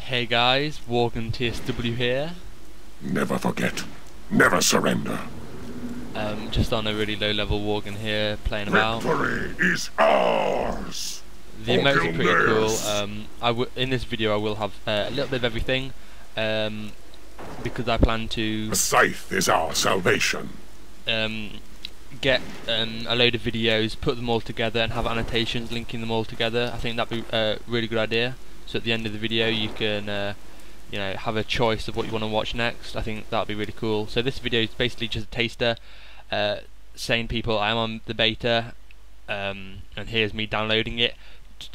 Hey guys, WorgenTSW here. Never forget, never surrender. Just on a really low level Worgen here, playing about. Victory is ours! The emotes are pretty cool. In this video I will have a little bit of everything, because I plan to... The scythe is our salvation. Get a load of videos, put them all together and have annotations linking them all together. I think that'd be a really good idea. So at the end of the video you can have a choice of what you want to watch next. I think that'd be really cool. So this video is basically just a taster, saying people I am on the beta, and here's me downloading it.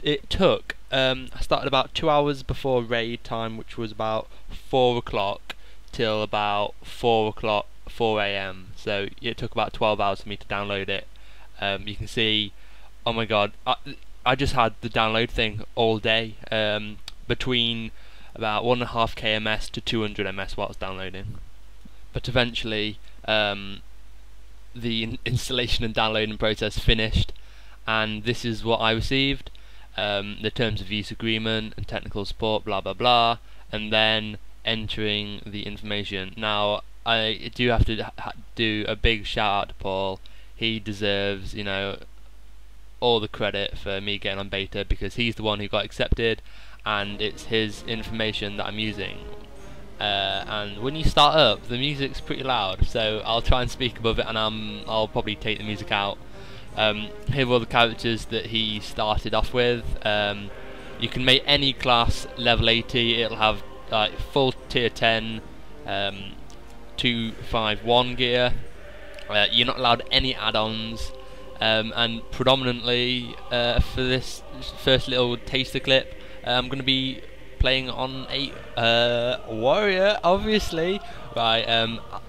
It took, I started about 2 hours before raid time, which was about 4 o'clock till about 4 AM. So it took about 12 hours for me to download it. You can see, oh my god, I just had the download thing all day, between about 1.5 kms to 200 ms while it's downloading. But eventually the installation and downloading process finished, and this is what I received: the terms of use agreement and technical support, blah blah blah, and then entering the information. Now I do have to do a big shout out to Paul. He deserves, all the credit for me getting on beta, because he's the one who got accepted and it's his information that I'm using. And when you start up, the music's pretty loud, so I'll try and speak above it, and I'll probably take the music out. Here are all the characters that he started off with. You can make any class level 80. It'll have like full tier 10 251 gear. You're not allowed any add-ons, and predominantly for this first little taster clip, I'm going to be playing on a warrior, obviously. Right,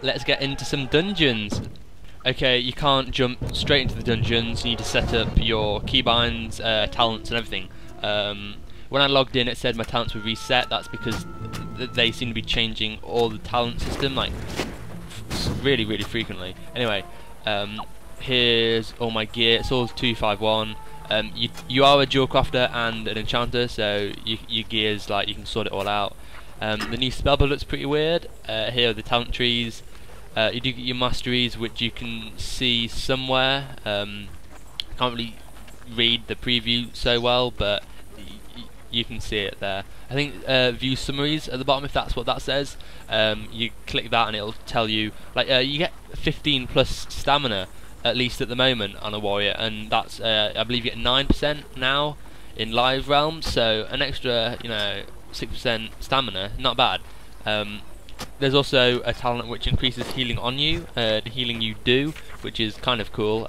let's get into some dungeons. Okay, you can't jump straight into the dungeons. You need to set up your keybinds, talents and everything. When I logged in, it said my talents were reset. That's because they seem to be changing all the talent system, like really frequently. Anyway, here's all my gear. It's all 251. You are a jewel crafter and an enchanter, so your gear's like you can sort it all out. The new spellbook looks pretty weird. Here are the talent trees. You do get your masteries, which you can see somewhere. Can't really read the preview so well, but you can see it there. I think view summaries at the bottom, if that's what that says. You click that and it'll tell you, like, you get 15 plus stamina at least at the moment on a warrior, and that's I believe you get 9% now in live realms, so an extra 6% stamina, not bad. There's also a talent which increases healing on you, the healing you do, which is kind of cool.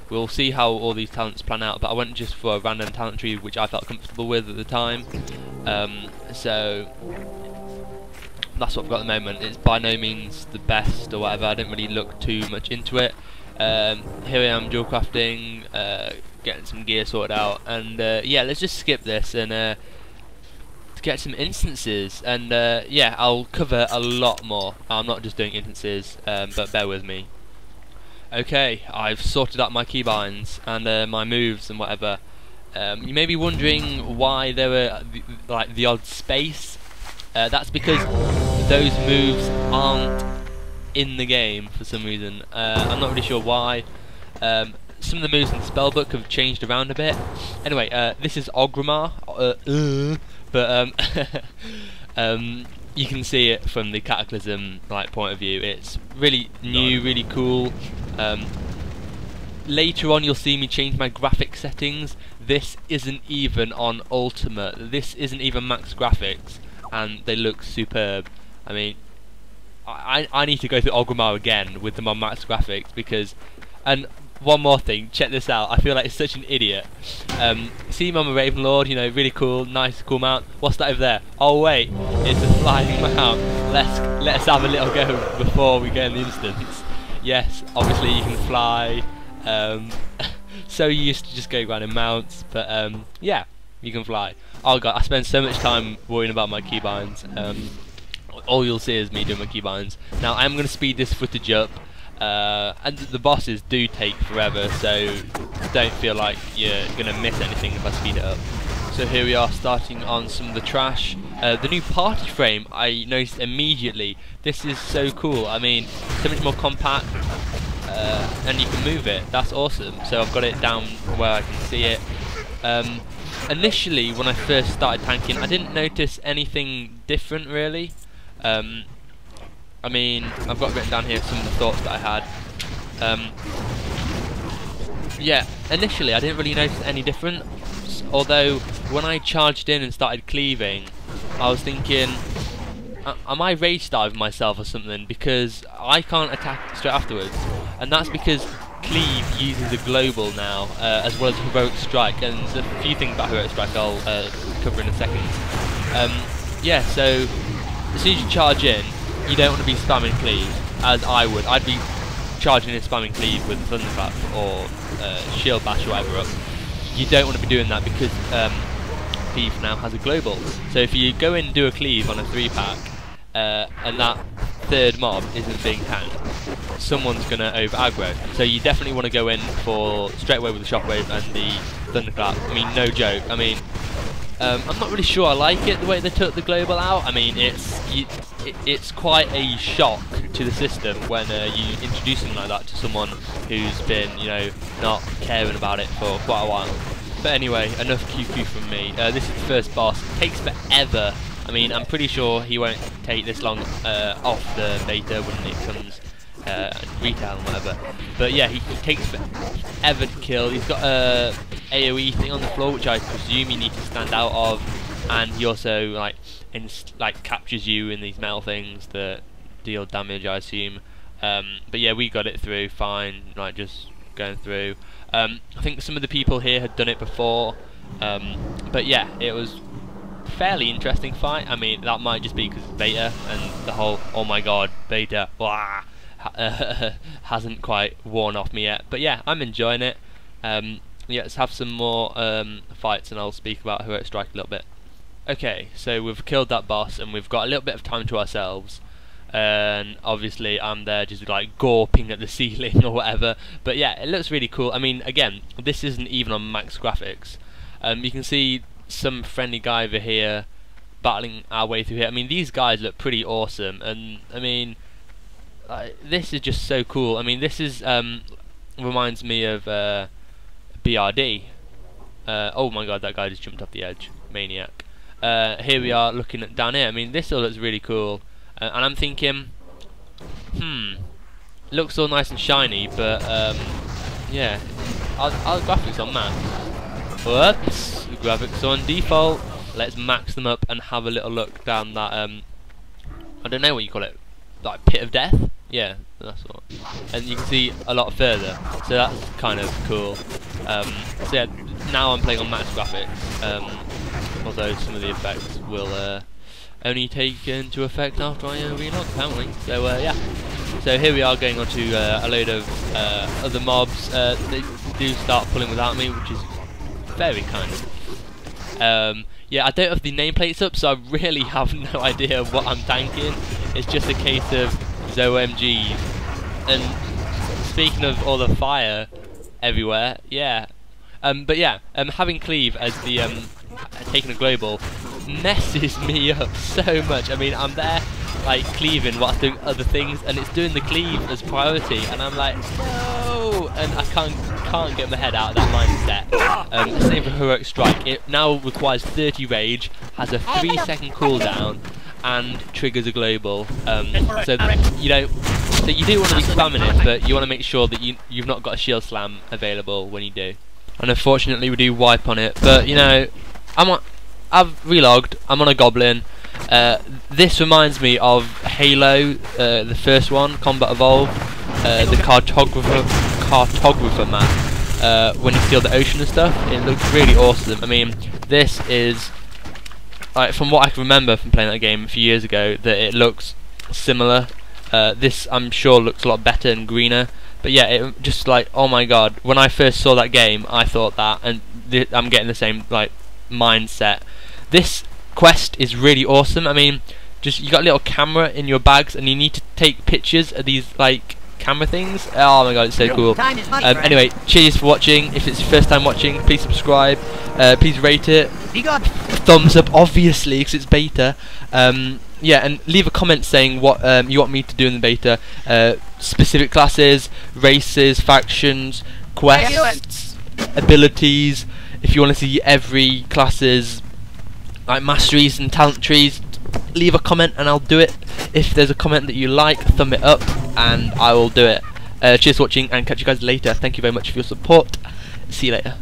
We'll see how all these talents plan out, but I went just for a random talent tree which I felt comfortable with at the time. So that's what I've got at the moment. It's by no means the best or whatever. I didn't really look too much into it. Here I am dual crafting, getting some gear sorted out, and yeah, let's just skip this and get some instances, and yeah, I'll cover a lot more. I'm not just doing instances, but bear with me. Okay, I've sorted out my keybinds and my moves and whatever. You may be wondering why there were the odd space. That's because those moves aren't in the game for some reason. I'm not really sure why. Some of the moves in the spellbook have changed around a bit. Anyway, this is Ogrimmar, but you can see it from the Cataclysm point of view. It's really new, really cool. Later on you'll see me change my graphic settings. This isn't even on ultimate, this isn't even max graphics, and they look superb. I mean, I need to go through Ogrimmar again with them on max graphics, because, and one more thing, check this out. I feel like it's such an idiot. See me on my Raven Lord, really cool, nice, cool mount. What's that over there? Oh wait, it's a flying mount. Let's have a little go before we go in the instance. Yes, obviously you can fly. So used to just go around in mounts, but yeah, you can fly. Oh god, I spend so much time worrying about my keybinds. All you'll see is me doing my keybinds. Now I'm going to speed this footage up. And the bosses do take forever, so don't feel like you're going to miss anything if I speed it up. So here we are starting on some of the trash. The new party frame I noticed immediately. This is so cool. I mean, so much more compact, and you can move it. That's awesome. So I've got it down where I can see it. Initially, when I first started tanking, I didn't notice anything different really. I mean, I've got written down here some of the thoughts that I had. Yeah, initially I didn't really notice any difference. Although when I charged in and started cleaving, I was thinking, am I rage starving myself or something? Because I can't attack straight afterwards, and that's because cleave uses a global now, as well as heroic strike. And there's a few things about heroic strike I'll cover in a second. Yeah, so as soon as you charge in, you don't want to be spamming cleave, as I would. I'd be charging and spamming cleave with thunderclap or shield bash or whatever up. You don't want to be doing that because cleave now has a global. So if you go in and do a cleave on a 3-pack and that third mob isn't being tanked, someone's going to over aggro. So you definitely want to go in for straight away with the shockwave and the thunderclap. I mean, no joke. I mean, I'm not really sure I like it the way they took the global out. I mean, it's quite a shock to the system when you introduce something like that to someone who's been, you know, not caring about it for quite a while. But anyway, enough QQ from me. This is the first boss. It takes forever. I mean, I'm pretty sure he won't take this long off the beta when it comes retail and whatever. But yeah, he takes forever to kill. He's got a AoE thing on the floor, which I presume you need to stand out of, and he also like captures you in these metal things that deal damage, I assume. But yeah, we got it through fine, like just going through. I think some of the people here had done it before, but yeah, it was a fairly interesting fight. I mean, that might just be because it's beta and the whole oh my god beta blah, hasn't quite worn off me yet. But yeah, I'm enjoying it. Yeah, let's have some more fights and I'll speak about heroic strike a little bit. Okay, so we've killed that boss and we've got a little bit of time to ourselves, and obviously I'm there just like gawping at the ceiling or whatever. But yeah, it looks really cool. I mean, again, this isn't even on max graphics. You can see some friendly guy over here battling our way through here. I mean, these guys look pretty awesome, and I mean, this is just so cool. I mean, this is reminds me of BRD. Oh my god, that guy just jumped off the edge, maniac. Here we are looking at down here. I mean, this all looks really cool, and I'm thinking, looks all nice and shiny, but yeah, our graphics on max. Whoops, graphics on default. Let's max them up and have a little look down that I don't know what you call it, like pit of death. Yeah, that's what. And you can see a lot further, so that's kind of cool. So yeah, now I'm playing on max graphics, although some of the effects will only take into effect after I relog apparently. So yeah, so here we are going on to a load of other mobs. They do start pulling without me, which is very kind of. Yeah, I don't have the nameplates up, so I really have no idea what I'm tanking. It's just a case of OMG. And speaking of all the fire everywhere, yeah. But yeah, having cleave as the taking a global messes me up so much. I mean, I'm there like cleaving whilst doing other things, and it's doing the cleave as priority, and I'm like, no, and I can't get my head out of that mindset. Same for heroic strike. It now requires 30 rage, has a 3-second cooldown, and triggers a global. So you know, so you do want to be spamming it, but you want to make sure that you've not got a shield slam available when you do. And unfortunately, we do wipe on it. But you know, I've relogged. I'm on a goblin. This reminds me of Halo, the first one, Combat Evolved, the cartographer map, when you steal the ocean and stuff. It looks really awesome. I mean, this is, like, from what I can remember from playing that game a few years ago, that it looks similar. This, I'm sure, looks a lot better and greener. But yeah, it just like, oh my god, when I first saw that game, I thought that, and I'm getting the same like mindset. This quest is really awesome. I mean, just you got a little camera in your bags, and you need to take pictures of these like camera things. Oh my god, it's so cool. Anyway, cheers for watching. If it's your first time watching, please subscribe. Please rate it. Thumbs up, obviously, because it's beta. Yeah, and leave a comment saying what you want me to do in the beta. Specific classes, races, factions, quests, abilities. If you want to see every class's like masteries and talent trees, leave a comment and I'll do it. If there's a comment that you like, thumb it up and I will do it. Cheers for watching and catch you guys later. Thank you very much for your support. See you later.